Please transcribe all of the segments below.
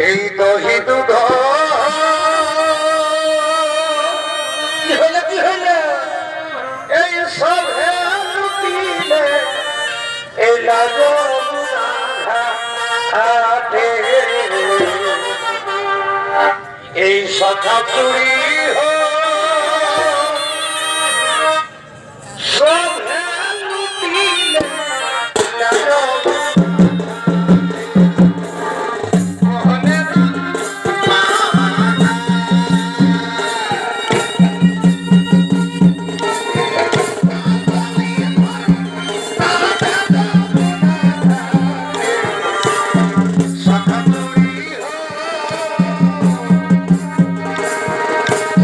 এই দহি দুধ কি হইলে এই সব লুটিলে এই লাগে এই সখা চুরি সব লুটিলে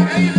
Hey!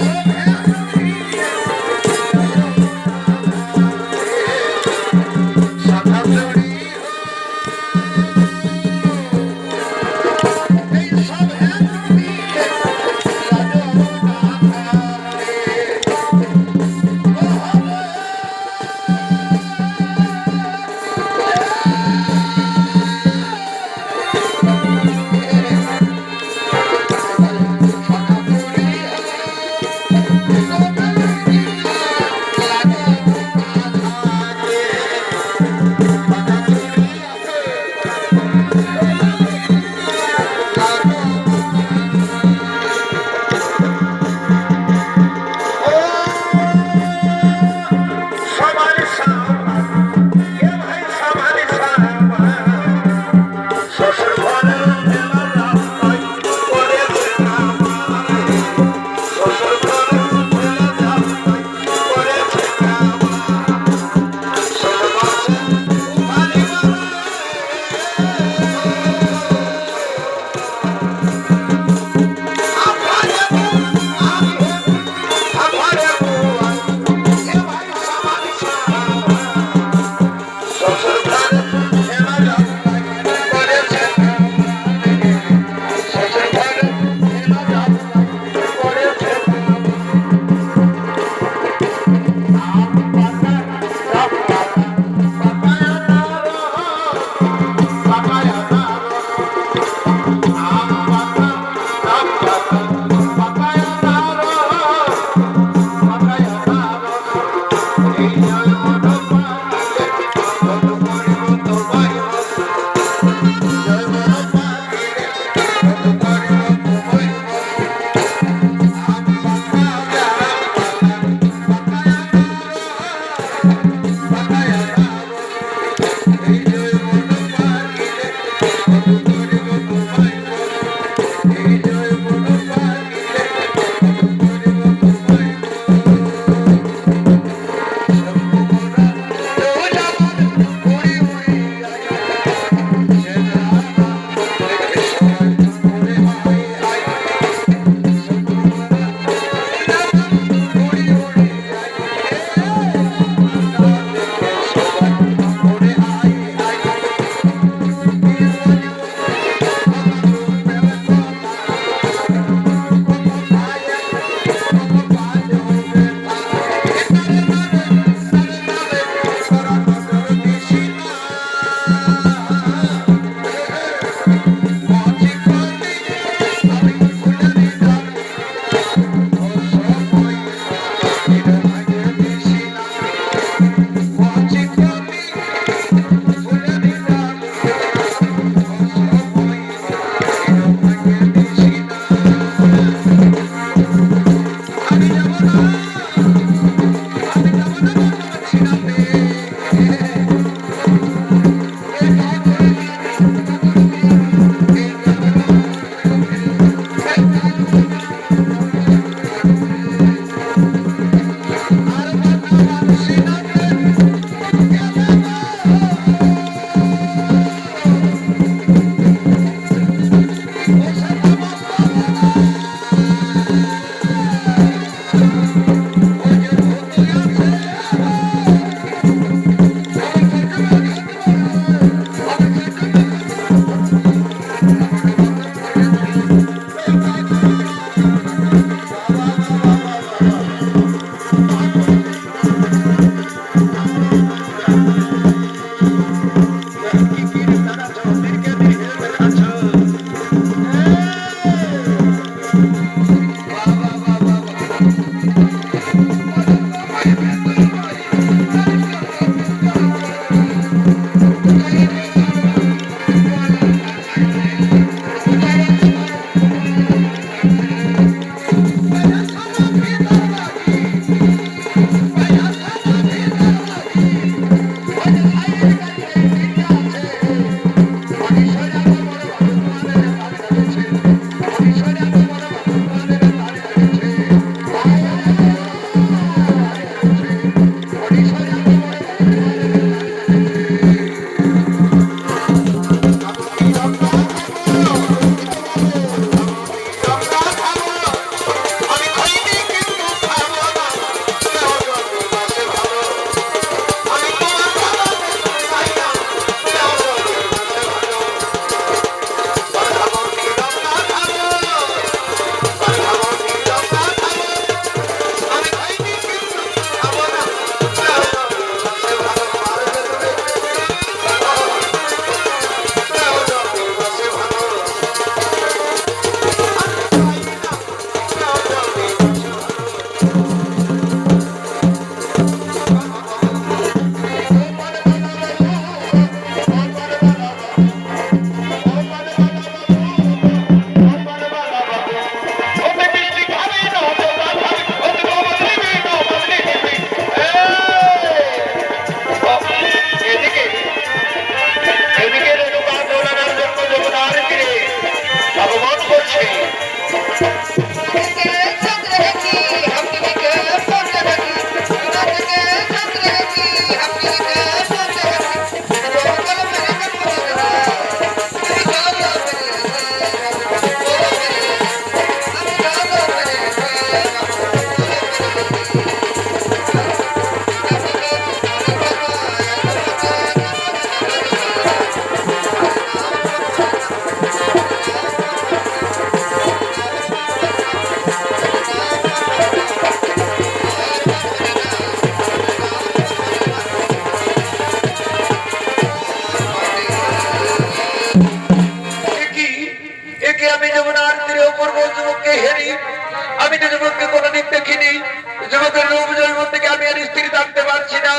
যুবকের রূপ জৈবন থেকে আমি আর স্থির থাকতে পারছি না।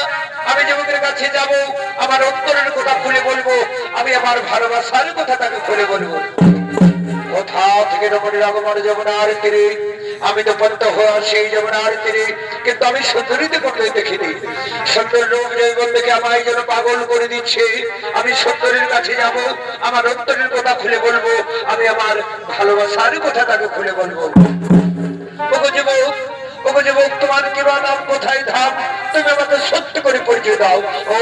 আমি যুবকের কাছে যাব, আমার অন্তরের কথা খুলে বলবো, আমি আমার ভালোবাসার কথা তাকে খুলে বলবো। কোথা থেকে রমণীর আগমন যমুনার তীরে, আমি তো পন্ত হওয়া সেই যমুনার তীরে, কিন্তু আমি সুন্দরীতে কোথায় দেখিনি। সুন্দর রূপ জৈবন থেকে আমায় যেন পাগল করে দিচ্ছে। আমি সুন্দরীর কাছে যাব, আমার অন্তরের কথা খুলে বলবো, আমি আমার ভালোবাসার কথা তাকে খুলে বলবো। ওগো যুবক, ওগো যুবক, তোমার কি বা নাম, কোথায় ধাম, তুমি আমাকে সত্য করে পরিচয় দাও। ও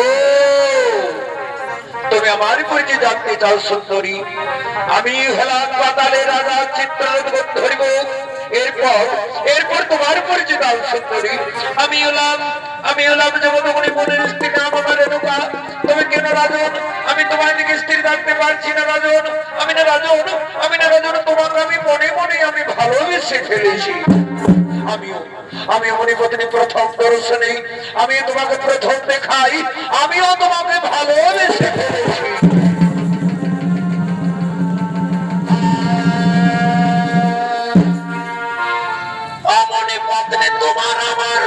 তুমি আমার পরিচয় জানতে চাও সুন্দরী? আমি হলাম পাতালের রাজা চিত্ররথ ধরিব। এরপর এরপর তোমার পরিচয় দাও সুন্দরী। আমি হলাম যমদগ্নি মনের স্ত্রী, নাম আমার রেণুকা। তুমি কেন রাজন? আমি তোমার দিকে স্থির থাকতে পারছি না রাজন। আমি না রাজন, তোমাকে আমি মনে মনে আমি ভালোবেসে ফেলেছি। আমি মণিপত্নী প্রথম দর্শনে, আমি তোমাকে প্রথম দেখাই, আমিও তোমাকে ভালোবেসে ফেলেছি। মণিপত্নী তোমার আমার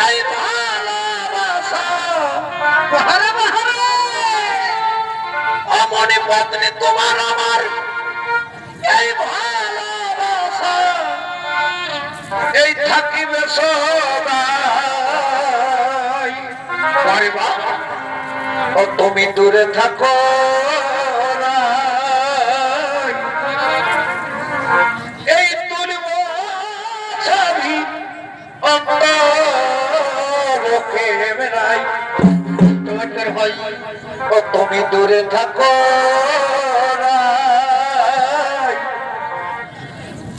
এই ভালোবাসা, মণিপত্নী তোমার আমার এই ভালোবাসা, এই থাকিবে সবাই। ও তুমি দূরে থাকো, এই তুলব ছবি অন্তরকে বেড়াই। তোমার হয় ও তুমি দূরে থাকো,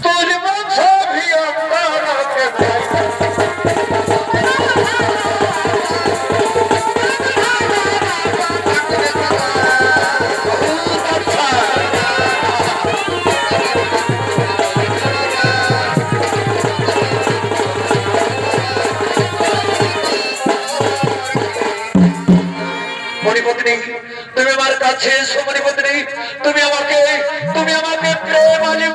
তুলব ছবি অন্তরকে বেড়াই। মণিপত্নী তুমি আমার কাছে এসো, মণিপত্নী তুমি আমাকে প্রেমালি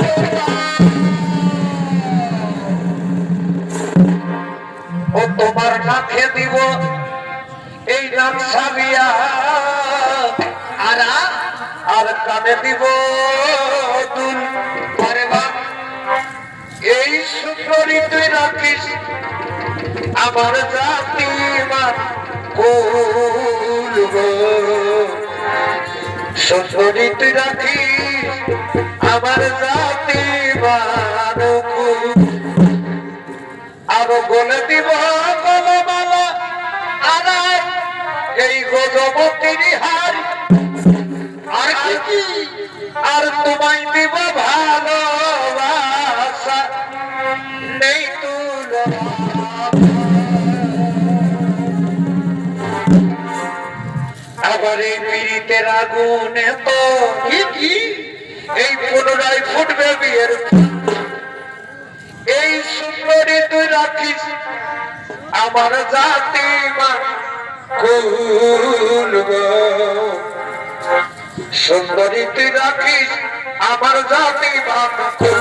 ও তোমার নাকে দিব এই নাম সাবিয়া, আর কানে দিব দুল। আরে বাপ, এই সুন্দরী তুই রাখিস আমার জাতি মান কুল গো। সুন্দরী তুই রাখিস আমার জাতি মান কুল। আরো বলে দিব গলমালা, আর এই গজবতীর হার, আর কি আর তোমায় দিব ভালোবাসা নেই তুলনা। আবার এই পীড়িতের আগুনে তো এই পুনরায় ফুটবে বিয়ের। এই সুন্দরী তুই রাখিস আমার জাতি মান কুল গো। সুন্দরী তুই রাখিস আমার জাতি মান কুল।